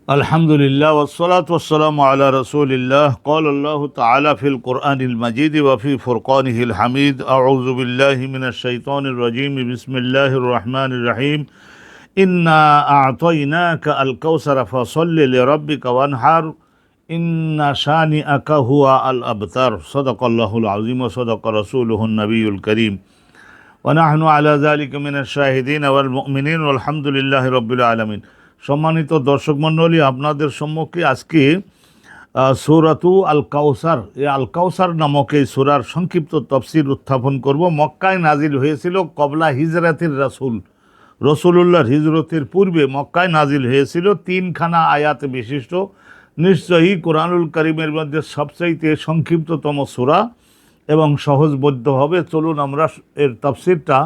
الحمد لله والصلاة والسلام على رسول الله قال الله تعالى في القرآن المجيد وفي فرقانه الحميد أعوذ بالله من الشيطان الرجيم بسم الله الرحمن الرحيم إنا أعطيناك الكوثر فصل لربك وانحر إن شانئك هو الأبتر صدق الله العظيم وصدق رسوله النبي الكريم ونحن على ذلك من الشاهدين والمؤمنين والحمد لله رب العالمين। সম্মানিত দর্শক মণ্ডলী, আপনাদের সম্মুখে আজকে সূরাতু আল কাউসার, এই আল কাউসার নামক এই সূরার সংক্ষিপ্ত তফসির উত্থাপন করব। মক্কায় নাজিল হয়েছিল কবলা হিজরাতির রসুলুল্লাহর হিজরতের পূর্বে মক্কায় নাজিল হয়েছিল। তিনখানা আয়াত বিশিষ্ট, নিশ্চয়ই কোরআনুল কারীমের মধ্যে সবচাইতে সংক্ষিপ্ততম সূরা এবং সহজবোধ্য হবে। চলুন আমরা এর তাফসিরটা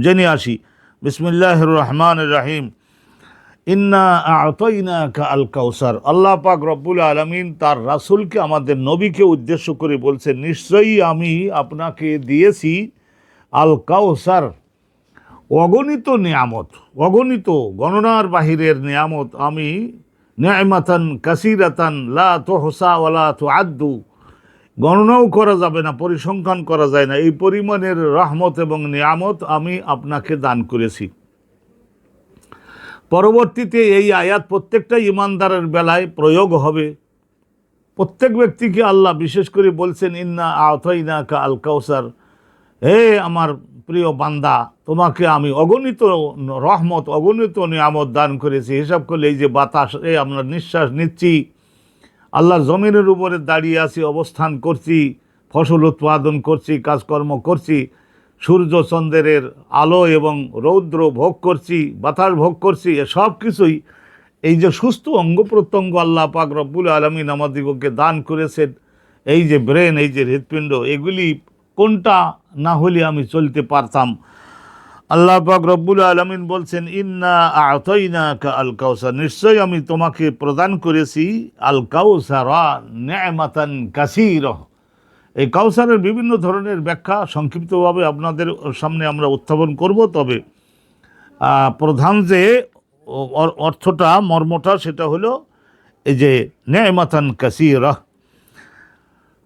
জেনে আসি। বিসমিল্লাহির রহমানির রহিম। ইন্না আ'তাইনাকা আল কাউসার। আল্লাহ পাক রব্বুল আলামিন তার রাসূলকে, আমাদের নবীকে উদ্দেশ্য করে বলছেন, নিশ্চয়ই আমি আপনাকে দিয়েছি আল কাউসার, অগণিত নিয়ামত, অগণিত গণনার বাহিরের নিয়ামত। আমি নি'মাতান কাসীরাতান লা তুহসা ওয়ালা তুআদ্দু, গণনাও করা যাবে না, পরিসংখ্যান করা যায় না, এই পরিমাণের রহমত এবং নিয়ামত আমি আপনাকে দান করেছি। পরবর্তীতে এই আয়াত প্রত্যেকটা ইমানদারের বেলায় প্রয়োগ হবে। প্রত্যেক ব্যক্তিকে আল্লাহ বিশেষ করে বলছেন, ইন্না আ'তাইনাকা আল কাউসার, হে আমার প্রিয় বান্দা, তোমাকে আমি অগণিত রহমত, অগণিত নিয়ামত দান করেছি। হিসাব করলে এই যে বাতাস, আমরা নিঃশ্বাস নিচ্ছি, আল্লাহর জমিনের উপরে দাঁড়িয়ে আছি, অবস্থান করছি, ফসল উৎপাদন করছি, কাজকর্ম করছি, সূর্য চন্দ্রের আলো এবং রৌদ্র ভোগ করছি, বাতাস ভোগ করছি, সব কিছুই এই যে সুস্থ অঙ্গ প্রত্যঙ্গ আল্লাহ পাক রব্বুল আলামিন আমাদিগকে দান করেছেন, এই যে ব্রেন, এই যে হৃৎপিণ্ড, এগুলি কোনটা না হলে আমি চলতে পারতাম। আল্লাহ পাক রব্বুল আলামিন বলছেন, ইন্না আ'তাইনাকা আল কাউসার, নিশ্চয়ই আমি তোমাকে প্রদান করেছি আল কাউসারা নি'মাতান কাসীরা। এই কাউসারের বিভিন্ন ধরনের ব্যাখ্যা সংক্ষিপ্তভাবে আপনাদের সামনে আমরা উত্থাপন করব। তবে প্রধান যে অর্থটা, মর্মটা, সেটা হলো এই যে নি'মাতান কাসীরা।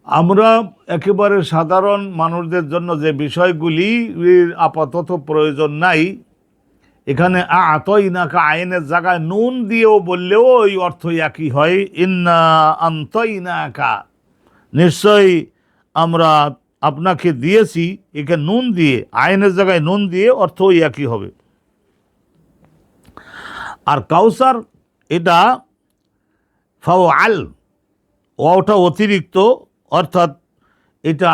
আমরা একেবারে সাধারণ মানুষদের জন্য যে বিষয়গুলি আপাতত প্রয়োজন নাই, এখানে আ'তাইনাকা আইনের জায়গায় নুন দিয়েও বললেও ওই অর্থ একই হয়। ইন্না আ'তাইনাকা, নিশ্চয়ই আমরা আপনাকে দিয়েছি, একে নুন দিয়ে, আইনের জায়গায় নুন দিয়ে অর্থ ওই একই হবে। আর কাউসার এটা ফাওয়াল, ওটা অতিরিক্ত, অর্থাৎ এটা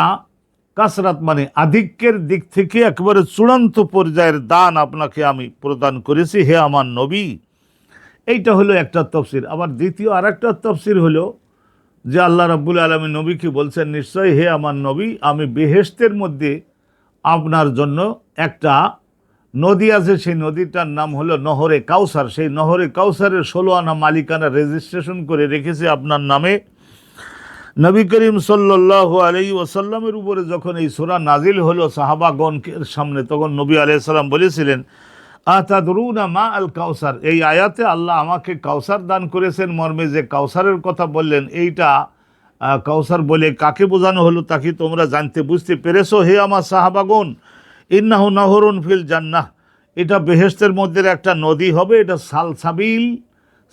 কাসরাত মানে আধিক্যের দিক থেকে একেবারে চূড়ান্ত পর্যায়ের দান আপনাকে আমি প্রদান করেছি, হে আমার নবী। এইটা হলো একটা তফসির। আবার দ্বিতীয় আর একটা তফসির হলো যে আল্লাহ রাব্বুল আলামিন নবীকে বলছেন, নিশ্চয়ই হে আমার নবী, আমি বেহেশতের মধ্যে আপনার জন্য একটা নদী আছে, সেই নদীটার নাম হলো নহরে কাউসার। সেই নহরে কাউসারের 16 আনা মালিকানা রেজিস্ট্রেশন করে রেখেছে আপনার নামে। নবী করিম সাল্লাল্লাহু আলাইহি ওয়াসাল্লামের উপরে যখন এই সূরা নাজিল হলো সাহাবাগণের সামনে, তখন নবী আলাইহিস সালাম বলেছিলেন, আতাদরুনা মা আল কাউসার। এই আয়াতে আল্লাহ আমাকে কাউসার দান করেছেন মর্মে যে কাউসারের কথা বললেন, এইটা কাউসার বলে কাকে বোঝানো হলো তা কি তোমরা জানতে বুঝতে পেরেছো হে আমার সাহাবাগণ? ইন্নাহু নাহরুন ফিল জান্নাহ, এটা বেহেশতের মধ্যে একটা নদী হবে। এটা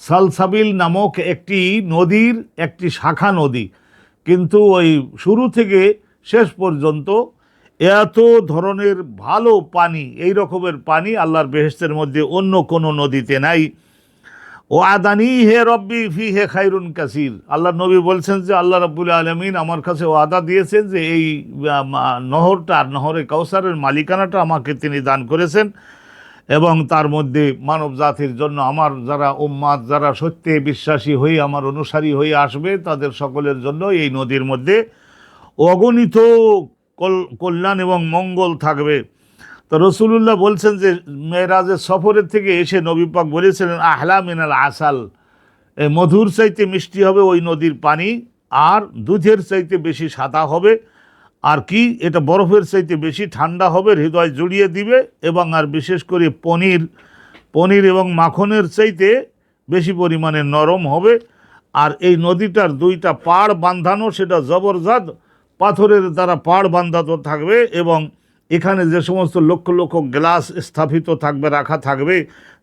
সালসাবিল নামক একটি নদীর একটি শাখা নদী, কিন্তু ওই শুরু থেকে শেষ পর্যন্ত এত ধরনের ভালো পানি, এই রকমের পানি আল্লাহর বেহেশতের মধ্যে অন্য কোনো নদীতে নাই। ও আদানি হে রব্বি ফি হে খাইরুন কাসির, আল্লাহ নবী বলছেন যে আল্লাহ রাব্বুল আলামিন আমার কাছে ওয়াদা দিয়েছেন যে এই নহরে কাউসারের মালিকানাটা আমাকে তিনি দান করেছেন, এবং তার মধ্যে মানব জাতির জন্য, আমার যারা উম্মাত, যারা সত্যে বিশ্বাসী হয়ে আমার অনুসারী হয়ে আসবে, তাদের সকলের জন্য এই নদীর মধ্যে অগণিত কল্যাণ এবং মঙ্গল থাকবে। তো রসুলুল্লাহ বলছেন যে মেরাজের সফরের থেকে এসে নবী পাক বলেছিলেন, আহলা মিনাল আসাল, মধুর চাইতে মিষ্টি হবে ওই নদীর পানি, আর দুধের চাইতে বেশি সাদা হবে, আর কি এটা বরফের চাইতে বেশি ঠান্ডা হবে, হৃদয় জুড়িয়ে দিবে, এবং আর বিশেষ করে পনির এবং মাখনের চাইতে বেশি পরিমাণে নরম হবে। আর এই নদীটার দুইটা পাড় বাঁধানো, সেটা জবরদস্ত পাথরের দ্বারা পাড় বাঁধানো থাকবে, এবং এখানে যে সমস্ত লক্ষ লক্ষ গ্লাস স্থাপিত থাকবে, রাখা থাকবে,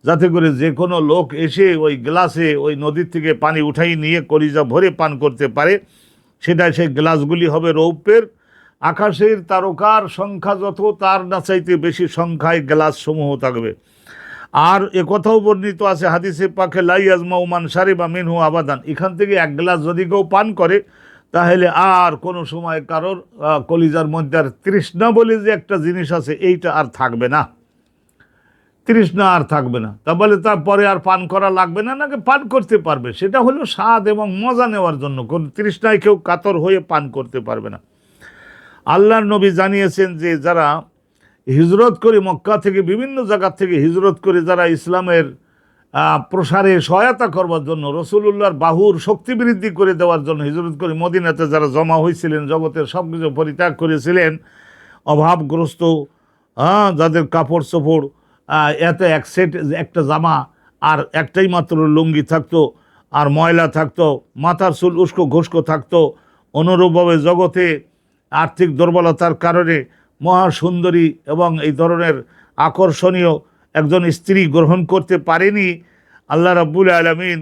যাতে করে যে কোনো লোক এসে ওই গ্লাসে ওই নদীর থেকে পানি উঠাই নিয়ে কলিজা ভরে পান করতে পারে। সেটা সেই গ্লাসগুলি হবে রৌপ্যের। আকাশের তারকার সংখ্যা যত, তার না চাইতে বেশি সংখ্যায় গ্লাস সমূহ থাকবে। আর কথাও বর্ণিত আছে হাদিসে পাকে, লাই আজমাউমান সারিবা মিনহু আবাদান, এখান থেকে এক গ্লাস যদি কেউ পান করে তাহলে আর কোনো সময় কারোর কলিজার মধ্যে আর তৃষ্ণা বলে যে একটা জিনিস আছে এইটা আর থাকবে না, তৃষ্ণা আর থাকবে না। তা বলে তারপরে আর পান করা লাগবে না, নাকি পান করতে পারবে, সেটা হলো স্বাদ এবং মজা নেওয়ার জন্য, কোন তৃষ্ণায় কেউ কাতর হয়ে পান করতে পারবে না। আল্লাহর নবী জানিয়েছেন যে যারা হিজরত করে মক্কা থেকে বিভিন্ন জায়গা থেকে হিজরত করে যারা ইসলামের প্রসারে সহায়তা করবার জন্য, রসুলুল্লাহর বাহুর শক্তি বৃদ্ধি করে দেওয়ার জন্য হিজরত করে মদিনাতে যারা জমা হয়েছিলেন, জগতের সব কিছু পরিত্যাগ করেছিলেন, অভাবগ্রস্ত, যাদের কাপড় চোপড় এত এক সেট একটা জামা আর একটাই মাত্র লুঙ্গি থাকতো, আর ময়লা থাকতো, মাথার চুল উস্কো ঘুস্কো থাকতো, অনুরূপভাবে জগতে আর্থিক দুর্বলতার কারণে মহাসুন্দরী এবং এই ধরনের আকর্ষণীয় একজন স্ত্রী গ্রহণ করতে পারেনি, আল্লাহ রাব্বুল আলামিন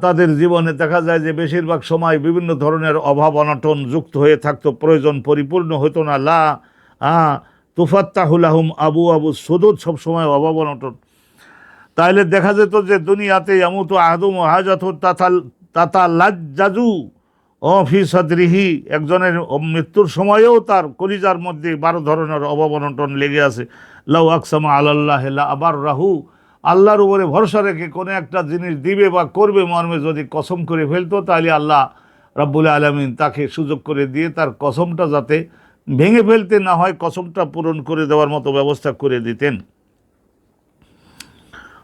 তাদের জীবনে দেখা যায় যে বেশিরভাগ সময় বিভিন্ন ধরনের অভাব অনটন যুক্ত হয়ে থাকতো, প্রয়োজন পরিপূর্ণ হতো না। লা তুফাত্তাহুলাহুম আবু আবু সুদুদ, সবসময় অভাব অনটন। তাহলে দেখা যেত যে দুনিয়াতে ইয়ামুতু আহাদুম হাজাত তাতা লাজ্জাজু ফি সাদরিহি, একজনের মৃত্যুর সময়েও তার কলিজার মধ্যে 12 ধরনের অভাব অনটন লেগে আছে। লাউ আকসামা আলাল্লাহ লা আবার রাহু, আল্লাহর উপরে ভরসা রেখে কোনো একটা জিনিস দিবে বা করবে মর্মে যদি কসম করে ফেলতো, তাহলে আল্লাহ রাব্বুল আলামিন তাকে সুযোগ করে দিয়ে তার কসমটা যাতে ভেঙে ফেলতে না হয়, কসমটা পূরণ করে দেওয়ার মতো ব্যবস্থা করে দিতেন।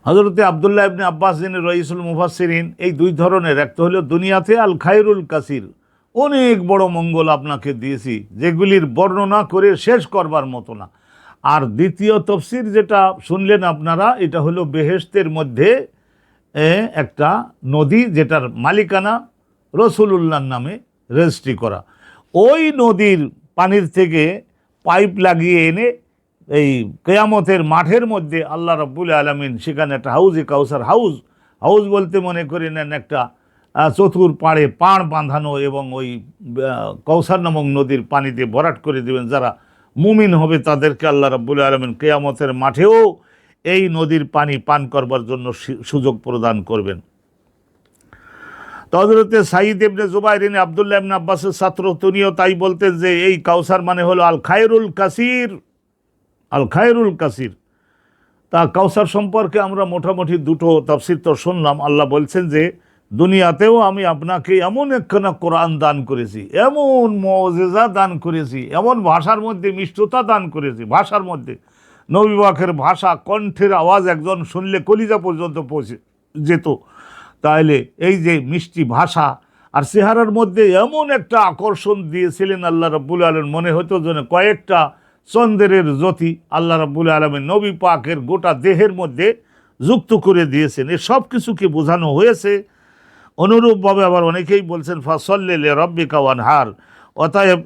হযরতে আব্দুল্লাহ ইবনে আব্বাস যিনি রইসুল মুফাসসিরিন, এই দুই ধরনের, একটা হলো দুনিয়াতে আল খায়রুল কাসির, অনেক বড় মঙ্গল আপনাকে দিয়েছি যেগুলির বর্ণনা করে শেষ করবার মতো না। আর দ্বিতীয় তফসির যেটা শুনলেন আপনারা, এটা হলো বেহেশতের মধ্যে একটা নদী যেটার মালিকানা রসুলুল্লাহর নামে রেজিস্ট্রি করা। ওই নদীর পানির থেকে পাইপ লাগিয়ে এনে এই কেয়ামতের মাঠের মধ্যে আল্লাহ রাব্বুল আলামিন সেখানে একটা হাউজে কাউসার, হাউজ বলতে মনে করে নেন একটা চতুর পাড়ে পাড় বাঁধানো, এবং ওই কাউসার নামক নদীর পানিতে ভরাট করে দেবেন। যারা মুমিন হবে তাদেরকে আল্লাহ রাব্বুল আলামিন কেয়ামতের মাঠেও এই নদীর পানি পান করবার জন্য সুযোগ প্রদান করবেন। তো হযরতে সাঈদ ইবনে জুবাইর ইবনে আব্দুল্লাহ ইবনে আব্বাসের ছাত্র, তিনিও তাই বলতেন যে এই কাউসার মানে হলো আল খায়রুল কাসির, আল খায়রুল কাসির। তা কাউসার সম্পর্কে আমরা মোটামুটি দুটো তাফসীর তো শুনলাম। আল্লাহ বলছেন যে দুনিয়াতেও আমি আপনাকে এমন একখানা কোরআন দান করেছি, এমন মুজিজা দান করেছি, এমন ভাষার মধ্যে মিষ্টতা দান করেছি, ভাষার মধ্যে নবী পাকের ভাষা, কণ্ঠের আওয়াজ একজন শুনলে কলিজা পর্যন্ত পৌঁছে যেত। তাহলে এই যে মিষ্টি ভাষা আর চেহারার মধ্যে এমন একটা আকর্ষণ দিয়েছিলেন আল্লাহ রাব্বুল আলামিন, মনে হতো যেন কয়েকটা চন্দ্রের জ্যোতি আল্লাহ রাব্বুল আলামিন নবী পাকের গোটা দেহের মধ্যে যুক্ত করে দিয়েছেন। এ সব কিছুকে বোঝানো হয়েছে। অনুরূপভাবে আবার অনেকেই বলছেন ফাসল্লি লিরাব্বিকা ওয়ানহার, অতএব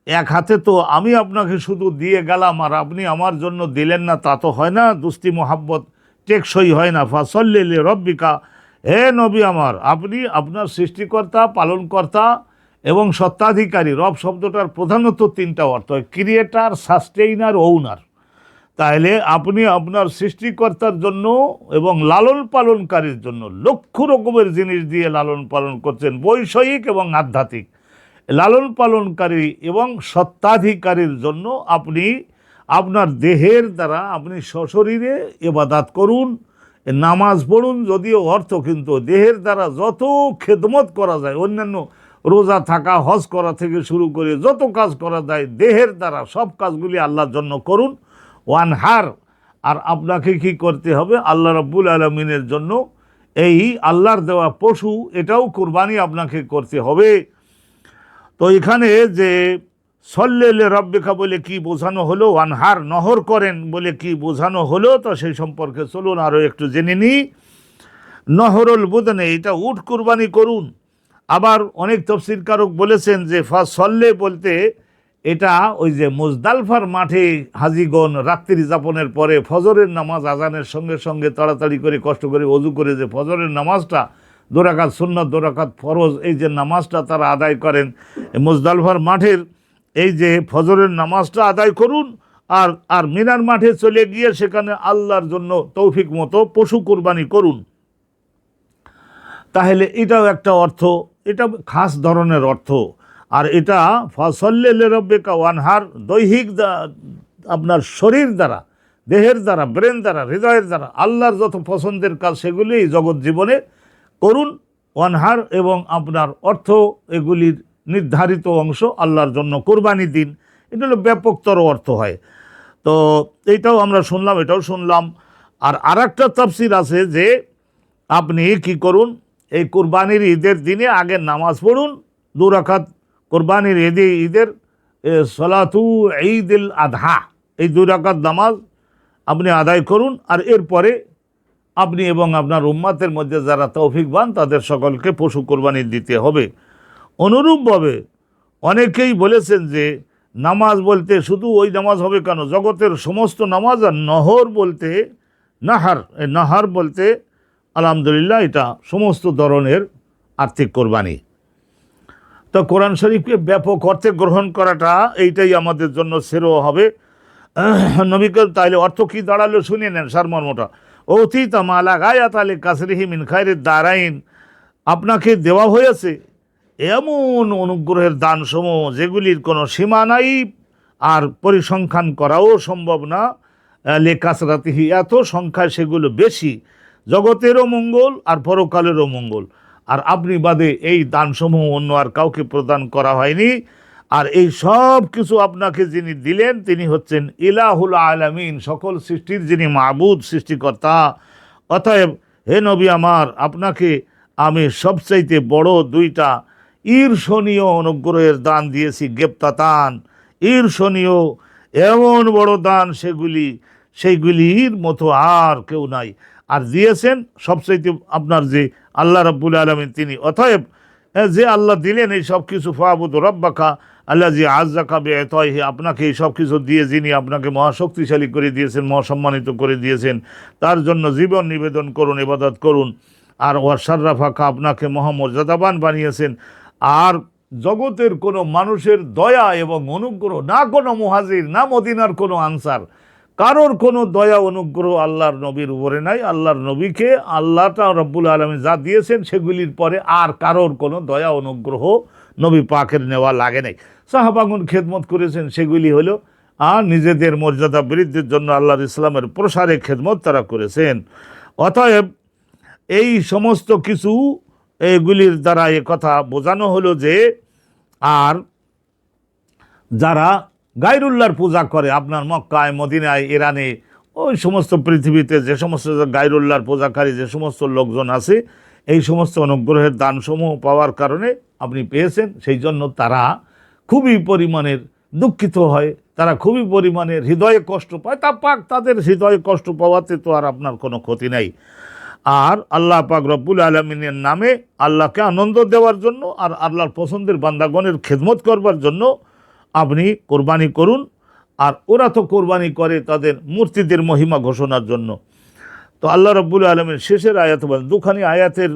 এক হাতে তো আমি আপনাকে শুধু দিয়ে গেলাম আর আপনি আমার জন্য দিলেন না, তা তো হয় না, দুস্তি মোহাব্বত টেকসই হয় না। ফাসল্লি লিরাব্বিকা, হে নবী আমার, আপনি আপনার সৃষ্টিকর্তা, পালনকর্তা এবং সত্ত্বাধিকারী। রব শব্দটার প্রধানত তিনটা অর্থ, ক্রিয়েটার, সাস্টেইনার, ওনার। তাহলে আপনি আপনার সৃষ্টিকর্তার জন্য এবং লালন পালনকারীর জন্য লক্ষ রকমের জিনিস দিয়ে লালন পালন করছেন, বৈষয়িক এবং আধ্যাত্মিক। লালন পালনকারী এবং সত্ত্বাধিকারীর জন্য আপনি আপনার দেহের দ্বারা আপনি সশরীরে ইবাদত করুন, নামাজ পড়ুন, যদিও অর্থ কিন্তু দেহের দ্বারা যত খেদমত করা যায়, অন্যান্য রোজা থাকা, হজ করা থেকে শুরু করে যত কাজ করা যায় দেহের দ্বারা, সব কাজগুলি আল্লাহর জন্য করুন। ওয়ানহার, আর আপনাকে কি করতে হবে? আল্লাহ রাব্বুল আলামিনের জন্য এই আল্লাহর দেওয়া পশু, এটাও কুরবানি আপনাকে করতে হবে। তো এখানে যে সল্লি রাব্বিকা বলে কি বোঝানো হলো, ওয়ানহার নহর করেন বলে কি বোঝানো হলো, তো সেই সম্পর্কে চলুন আরও একটু জেনে নিই। নহরুল বুদনে, এটা উট কুরবানি করুন। আবার অনেক তফসিরকারক বলেছেন যে ফাসল্লে বলতে এটা ওই যে মুজদালফার মাঠে হাজিগণ রাত্রি যাপনের পরে ফজরের নামাজ আজানের সঙ্গে সঙ্গে তাড়াতাড়ি করে কষ্ট করে অজু করে যে ফজরের নামাজটা, 2 রাকাত সুন্নাত 2 রাকাত ফরজ, এই যে নামাজটা তারা আদায় করেন মুজদালফার মাঠের, এই যে ফজরের নামাজটা আদায় করুন। আর আর মিনার মাঠে চলে গিয়ে সেখানে আল্লাহর জন্য তৌফিক মতো পশু কোরবানি করুন। তাহলে এটাও একটা অর্থ, এটা খাস ধরনের অর্থ। আর এটা ফসল্লে রব্বিকা ওয়ানহার, দৈহিক আপনার শরীর দ্বারা, দেহের দ্বারা, ব্রেন দ্বারা, হৃদয়ের দ্বারা আল্লাহর যত পছন্দের কাজ সেগুলি জগৎ জীবনে করুন। ওয়ানহার এবং আপনার অর্থ এগুলির নির্ধারিত অংশ আল্লাহর জন্য কোরবানি দিন। এটা হলো ব্যাপকতর অর্থ হয়। তো এইটাও আমরা শুনলাম, এটাও শুনলাম। আর একটা তাফসীর আছে যে আপনি কি করুন, এই কোরবানির ঈদের দিনে আগে নামাজ পড়ুন 2 রাকাত, কোরবানির ঈদের সলাতু ঈদুল আযহা, এই 2 রাকাত নামাজ আপনি আদায় করুন। আর এরপরে আপনি এবং আপনার উম্মাতের মধ্যে যারা তৌফিকবান তাদের সকলকে পশু কোরবানি দিতে হবে। অনুরূপভাবে অনেকেই বলেছেন যে নামাজ বলতে শুধু ওই নামাজ হবে কেন, জগতের সমস্ত নামাজ। আর নহর বলতে নাহার, এই নাহার বলতে আলহামদুলিল্লাহ এটা সমস্ত ধরনের আর্থিক কোরবানি। তো কোরআন শরীফকে ব্যাপক অর্থে গ্রহণ করাটা এইটাই আমাদের জন্য শ্রেয় হবে। নবীকে তাইলে অর্থ কী দাঁড়ালো শুনে নেন সারমর্মটা। অতীত মালা গায়াত আলী কাসরিহি মিন খায়রিদ দারাইন, আপনাকে দেওয়া হয়েছে এমন অনুগ্রহের দানসমূহ যেগুলির কোনো সীমা নাই আর পরিসংখ্যান করাও সম্ভব না। লেকাসরাতিহি, এত সংখ্যায় সেগুলো বেশি, জগতেরও মঙ্গল আর পরকালেরও মঙ্গল। আর আপনি বাদে এই দানসমূহ অন্য আর কাউকে প্রদান করা হয়নি। আর এই সব কিছু আপনাকে যিনি দিলেন তিনি হচ্ছেন ইলাহুল আলামিন, সকল সৃষ্টির যিনি মাবুদ, সৃষ্টিকর্তা। অতএব হে নবী আমার, আপনাকে আমি সবচাইতে বড় 2টা ঈর্ষণীয় অনুগ্রহের দান দিয়েছি, গেপ্তাতান, ঈর্ষণীয় এমন বড় দান সেইগুলির মতো আর কেউ নাই। আর দিয়েছেন সবচাইতে আপনার যে আল্লাহ রাব্বুল আলামিন তিনি। অতএব যে আল্লাহ দিলেন এই সব কিছু, ফাবুদ রব্বাকা আল্লাযী আযযাকা বিআতাইহি, আপনাকে এই সব কিছু দিয়ে যিনি আপনাকে মহাশক্তিশালী করে দিয়েছেন, মহাসম্মানিত করে দিয়েছেন, তার জন্য জীবন নিবেদন করুন, ইবাদত করুন। আর ওয়াশাররাফাকা, আপনাকে মহামর্যাদাবান বানিয়েছেন। আর জগতের কোনো মানুষের দয়া এবং অনুগ্রহ, না কোনো মুহাজির, না মদিনার কোনো আনসার, কারোর কোনো দয়া অনুগ্রহ আল্লাহর নবীর উপরে নাই। আল্লাহর নবীকে আল্লাহটা রব্বুল আলামিন যা দিয়েছেন সেগুলির পরে আর কারোর কোনো দয়া অনুগ্রহ নবী পাকের নেওয়া লাগে নাই। সাহাবাগণ খেদমত করেছেন, সেগুলি হলো আর নিজেদের মর্যাদা বৃদ্ধির জন্য আল্লাহর ইসলামের প্রসারে খেদমত তারা করেছেন। অতএব এই সমস্ত কিছু এগুলির দ্বারা এ কথা বোঝানো হলো যে আর যারা গায়রুল্লাহর পূজা করে আপনার মক্কায়, মদিনায়, ইরানে, ওই সমস্ত পৃথিবীতে যে সমস্ত গায়রুল্লাহর পূজাকারী যে সমস্ত লোকজন আছে, এই সমস্ত অনুগ্রহের দানসমূহ পাওয়ার কারণে আপনি পেয়েছেন, সেই জন্য তারা খুবই পরিমাণের দুঃখিত হয়, তারা খুবই পরিমাণের হৃদয়ে কষ্ট পায়। তা পাক তাদের হৃদয়ে কষ্ট পাওয়াতে তো আর আপনার কোনো ক্ষতি নাই। আর আল্লাহ পাক রব্বুল আলামিনের নামে আল্লাহকে আনন্দ দেওয়ার জন্য আর আল্লাহর পছন্দের বান্দাগণের খেদমত করবার জন্য আপনি কোরবানি করুন। আর ওরা তো কোরবানি করে তাদের মূর্তিদের মহিমা ঘোষণার জন্য। তো আল্লাহ রাব্বুল আলামিন শেষের আয়াত বলেন, 2খানি আয়াতের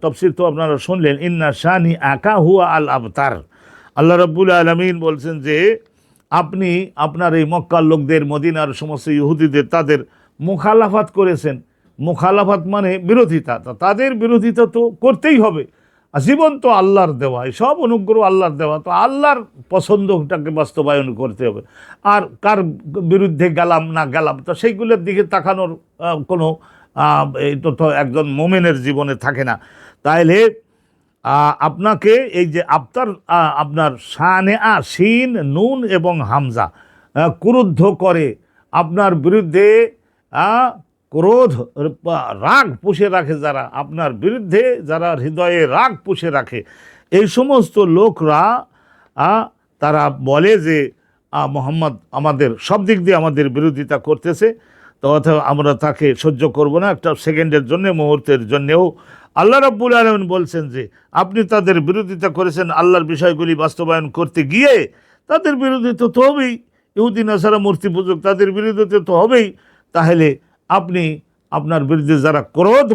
তাফসীর তো আপনারা শুনলেন, ইন্না শানি আকা হুয়া আল আবতার। আল্লাহ রাব্বুল আলামিন বলছেন যে আপনি আপনার এই মক্কার লোকদের, মদিনার সমস্ত ইহুদিদের তাদের মুখালাফাত করেছেন। মুখালাফাত মানে বিরোধিতা, তাদের বিরোধিতা তো করতেই হবে। জীবন তো আল্লাহর দেওয়া, সব অনুগ্রহ আল্লাহর দেওয়া, তো আল্লাহর পছন্দটাকে বাস্তবায়ন করতে হবে। আর কার বিরুদ্ধে গেলাম না গেলাম, তো সেইগুলোর দিকে তাকানোর কোনো এটা তো একজন মোমেনের জীবনে থাকে না। তাইলে আপনাকে এই যে আপনার শানে শিন, নুন এবং হামজা ক্রুদ্ধ করে আপনার বিরুদ্ধে ক্রোধ, রাগ পুষে রাখে, যারা আপনার বিরুদ্ধে যারা হৃদয়ে রাগ পুষে রাখে, এই সমস্ত লোকরা তারা বলে যে মোহাম্মদ আমাদের সব দিক দিয়ে আমাদের বিরোধিতা করতেছে। তো অথবা আমরা তাকে সহ্য করব না একটা সেকেন্ডের জন্য, মুহূর্তের জন্যেও। আল্লাহ রাব্বুল আলামিন বলছেন যে আপনি তাদের বিরোধিতা করেছেন আল্লাহর বিষয়গুলি বাস্তবায়ন করতে গিয়ে, তাদের বিরোধিতা তো হবেই। ইহুদি নাসারা মূর্তি পূজক, তাদের বিরোধিতা তো হবেই। তাহলে আপনি আপনার বিরুদ্ধে যারা ক্রোধ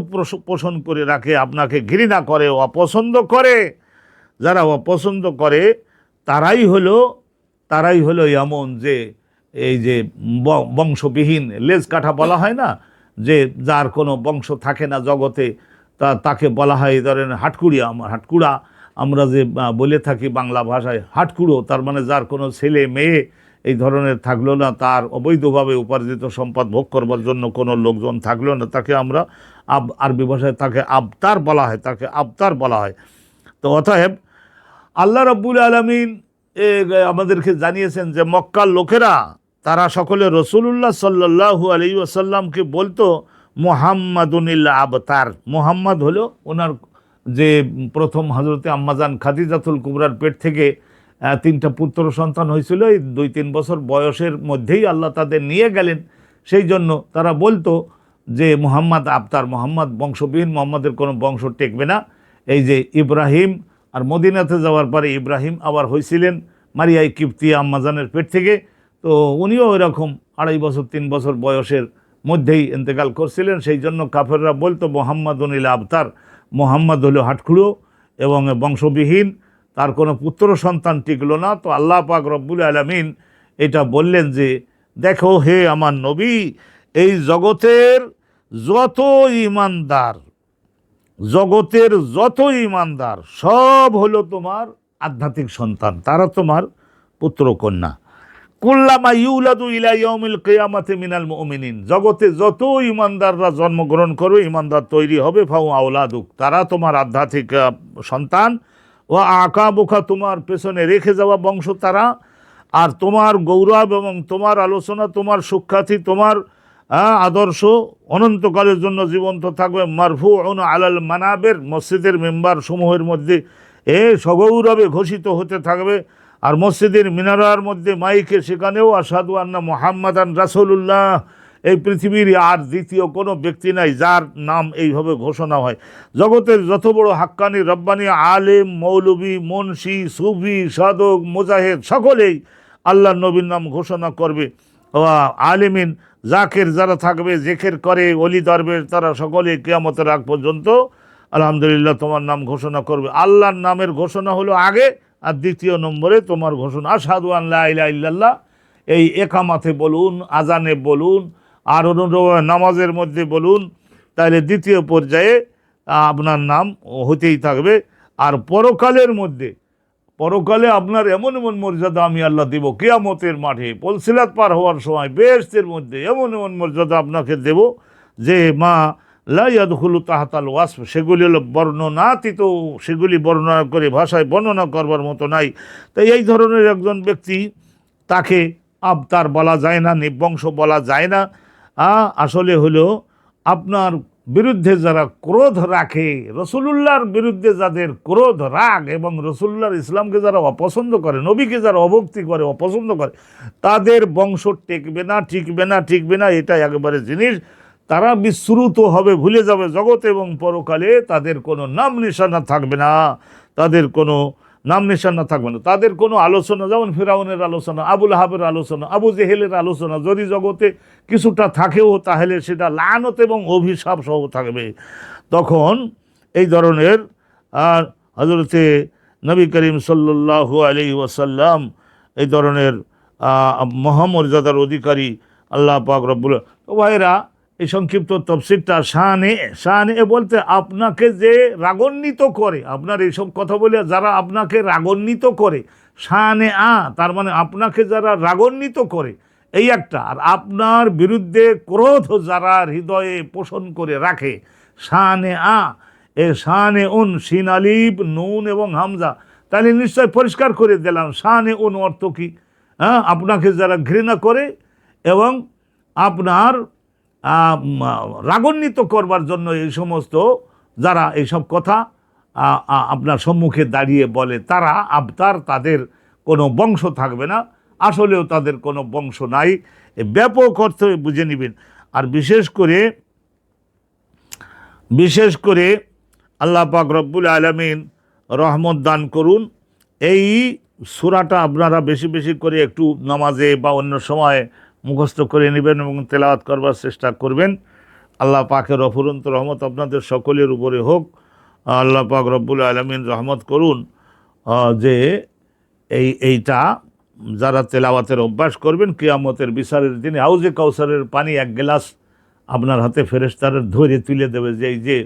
পোষণ করে রাখে, আপনাকে ঘৃণা করে, অপছন্দ করে, যারা অপছন্দ করে তারাই হলো এমন যে এই যে বংশবিহীন লেজ কাঠা বলা হয় না, যে যার কোনো বংশ থাকে না জগতে, তাকে বলা হয় এই ধরনের হাটকুড়া আমরা যে বলে থাকি বাংলা ভাষায়, হাটকুড়ো, তার মানে যার কোনো ছেলে মেয়ে এই ধরনের থাকলো না, তার অবৈধভাবে উপার্জিত সম্পদ ভোগ করবার জন্য কোনো লোকজন থাকলো না, তাকে আমরা আরবি ভাষায় তাকে আবতার বলা হয়। তো অতএব আল্লাহ রাব্বুল আলামিন আমাদেরকে জানিয়েছেন যে মক্কার লোকেরা তারা সকলে রসুলুল্লাহ সাল্লাল্লাহু আলাইহি ওয়াসাল্লামকে বলতো মুহাম্মাদুনিল আবতার। মুহাম্মদ হলো ওনার যে প্রথম হজরতে আম্মাজান খাদিজাতুল কুবরার পেট থেকে 3টা পুত্র সন্তান হয়েছিল, এই 2-3 বছর বয়সের মধ্যেই আল্লাহ তাদের নিয়ে গেলেন। সেই জন্য তারা বলতো যে মুহাম্মদ আবতার, মুহাম্মদ বংশবিহীন, মুহাম্মদের কোনো বংশ টেকবে না। এই যে ইব্রাহিম আর মদিনাতে যাওয়ার পরে ইব্রাহিম আবার হয়েছিলেন মারিয়াই কিপ্তিয়া আম্মাজানের পেট থেকে, তো উনিও এরকম 2.5 বছর 3 বছর বয়সের মধ্যেই ইন্তেকাল করছিলেন। সেই জন্য কাফেররা বলতো মুহাম্মাদুনিল আবতার, মুহাম্মদ হলো হাটখুড়ো এবং বংশবিহীন, তার কোনো পুত্র সন্তান টিকলো না। তো আল্লাহ পাক রব্বুল আলামিন এটা বললেন যে দেখো হে আমার নবী, এই জগতের যত ইমানদার সব হলো তোমার আধ্যাত্মিক সন্তান, তারা তোমার পুত্র কন্যা। কুল্লামা ইউলাদু ইলা ইয়াউমিল কিয়ামাতি মিনাল মুমিনিন, জগতে যত ইমানদাররা জন্মগ্রহণ করবে, ইমানদার তৈরি হবে, ফাউ আওলাদুক, তারা তোমার আধ্যাত্মিক সন্তান। ও আকাবুকা, তোমার পেছনে রেখে যাওয়া বংশ তারা। আর তোমার গৌরব এবং তোমার আলোচনা, তোমার সুখ্যাতি, তোমার আদর্শ অনন্তকালের জন্য জীবন্ত থাকবে। মারফুউন আলাল মানাবের, মসজিদের মেম্বার সমূহের মধ্যে সগৌরবে ঘোষিত হতে থাকবে। আর মসজিদের মিনারার মধ্যে মাইকে সেখানেও আশহাদু আন্না মুহাম্মাদান রাসূলুল্লাহ, এই পৃথিবীর আর দ্বিতীয় কোনো ব্যক্তি নাই যার নাম এইভাবে ঘোষণা হয়। জগতের যত বড় হাক্কানি রব্বানি আলেম, মৌলবী, মুন্সি, সুফি, সাধক, মুজাহিদ সকলেই আল্লাহর নবীর নাম ঘোষণা করবে। আলেমিন জাকের যারা থাকবে, জেকের করে অলি দরবেশ, তারা সকলে কিয়ামতের আগ পর্যন্ত আলহামদুলিল্লাহ তোমার নাম ঘোষণা করবে। আল্লাহর নামের ঘোষণা হলো আগে, আর দ্বিতীয় নম্বরে তোমার ঘোষণা আশহাদু আন লা ইলাহা ইল্লাল্লাহ। এই একামাতে বলুন, আজানে বলুন, আর নামাজের মধ্যে বলুন, তাহলে দ্বিতীয় পর্যায়ে আপনার নাম হতেই থাকবে। আর পরকালে আপনার এমন এমন মর্যাদা আমি আল্লাহ দেব, কিয়ামতের মাঠে পুলসিরাত পার হওয়ার সময় বেহেশতের মধ্যে এমন এমন মর্যাদা আপনাকে দেব যে মা লা ইয়াদখুলু তাহতাল ওয়াসফ, সেগুলি হলো বর্ণনাতীত, সেগুলি বর্ণনা করে ভাষায় বর্ণনা করবার মতো নাই। তাই এই ধরনের একজন ব্যক্তি, তাকে আবতার বলা যায় না, নিবংশ বলা যায় না। আসলে হলো আপনার বিরুদ্ধে যারা ক্রোধ রাখে, রসুলুল্লাহর বিরুদ্ধে যাদের ক্রোধ রাগ এবং রসুলুল্লাহর ইসলামকে যারা অপছন্দ করে, নবীকে যারা অভক্তি করে, অপছন্দ করে, তাদের বংশ টিকবে না, এটা একেবারে জিনিস। তারা বিস্মৃত হবে, ভুলে যাবে জগতে এবং পরকালে তাদের কোনো নাম নিশানা থাকবে না, তাদের কোনো আলোচনা, যেমন ফিরাউনের আলোচনা, আবুল আহাবের আলোচনা, আবু জেহেলের আলোচনা যদি জগতে কিছুটা থাকেও, তাহলে সেটা লানত এবং অভিশাপ সহ থাকবে। তখন এই ধরনের হযরতে নবী করিম সাল্লাল্লাহু আলাইহি ওয়াসাল্লাম এই ধরনের মহামর্যাদার অধিকারী আল্লাহ পাক রব্বুল। ভাইরা, এই সংক্ষিপ্ত তফসিরটা শানে বলতে আপনাকে যে রাগান্বিত করে, আপনার এইসব কথা বলে যারা আপনাকে রাগান্বিত করে, শানে তার মানে আপনাকে যারা রাগান্বিত করে এই একটা, আর আপনার বিরুদ্ধে ক্রোধ যারা হৃদয়ে পোষণ করে রাখে, শানে এ শানে শিন আলিফ নুন এবং হামজা। তাহলে নিশ্চয় পরিষ্কার করে দিলাম শানে অর্থ কি। আপনাকে যারা ঘৃণা করে এবং আপনার রাগান্বিত করবার জন্য এই সমস্ত যারা এইসব কথা আপনার সম্মুখে দাঁড়িয়ে বলে, তারা আবতার, তাদের কোনো বংশ থাকবে না। আসলেও তাদের কোনো বংশ নাই, ব্যাপক অর্থে বুঝে নেবেন। আর বিশেষ করে আল্লাহ পাক রব্বুল আলামিন রহমত দান করুন। এই সূরাটা আপনারা বেশি বেশি করে একটু নামাজে বা অন্য সময় মুখস্থ করে নেবেন এবং তেলাওয়াত করবার চেষ্টা করবেন। আল্লাহ পাকের অফুরন্ত রহমত আপনাদের সকলের উপরে হোক। আল্লাহ পাক রব্বুল আলামিন রহমত করুন যে এইটা যারা তেলাওয়াতের অভ্যাস করবেন, কিয়ামতের বিচারের দিনে হাউজে কাউসারের পানি এক গ্লাস আপনার হাতে ফেরেশতারা ধরে তুলে দেবে যে এই যে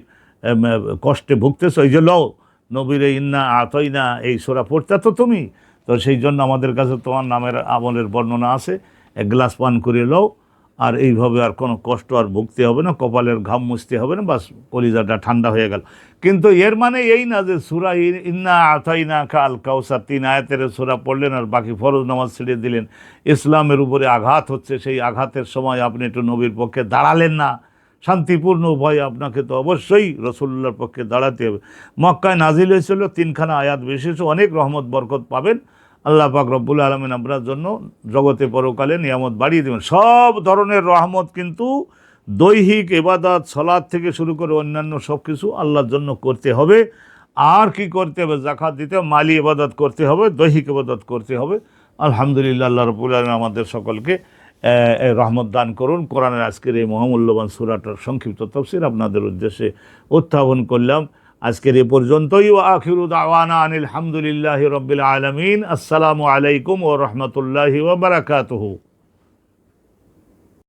কষ্টে ভুগতেছ, এই যে লও নবীরে ইন্না আতইনা এই সূরা পড়তে তো তুমি, তো সেই জন্য আমাদের কাছে তোমার নামের আমলের বর্ণনা আছে, এক গ্লাস পান করে লও, আর এইভাবে আর কোনো কষ্ট আর ভুগতে হবে না, কপালের ঘাম মুছতে হবে না, বাস কলিজাটা ঠান্ডা হয়ে গেল। কিন্তু এর মানে এই না যে সূরা ইন্না আতাইনা কাল কাউসার 3 আয়াতের সূরা পড়লেন আর বাকি ফরজ নামাজ ছেড়ে দিলেন। ইসলামের উপরে আঘাত হচ্ছে, সেই আঘাতের সময় আপনি একটু নবীর পক্ষে দাঁড়ালেন না, শান্তিপূর্ণ উভয় আপনাকে তো অবশ্যই রসুল্লাহর পক্ষে দাঁড়াতে হবে। মক্কায় নাজিল হয়েছিল 3খানা আয়াত বিশেষ, অনেক রহমত বরকত পাবেন। আল্লাহ পাক রব্বুল আলামিন আপনার জন্য জগতে পরকালে নিয়ামত বাড়িয়ে দেবেন। সব ধরনের রহমত কিন্তু দৈহিক ইবাদত সালাত থেকে শুরু করে অন্যান্য সব কিছু আল্লাহর জন্য করতে হবে। আর কি করতে হবে? যাকাত দিতে হবে, মালি ইবাদত করতে হবে, দৈহিক ইবাদত করতে হবে। আলহামদুলিল্লাহ, আল্লাহ রাব্বুল আলামিন আমাদের সকলকে রহমত দান করুন। কোরআনের আজকের এই মহামূল্যবান সূরাটার সংক্ষিপ্ত তাফসীর আপনাদের উদ্দেশ্যে উত্থাপন করলাম। আজকের এ পর্যন্তই। ওয়া আখিরু দাওয়ানা আনিল হামদুলিল্লাহি রাব্বিল আলামিন। আসসালামু আলাইকুম ওয়া রাহমাতুল্লাহি ওয়া বারাকাতুহু।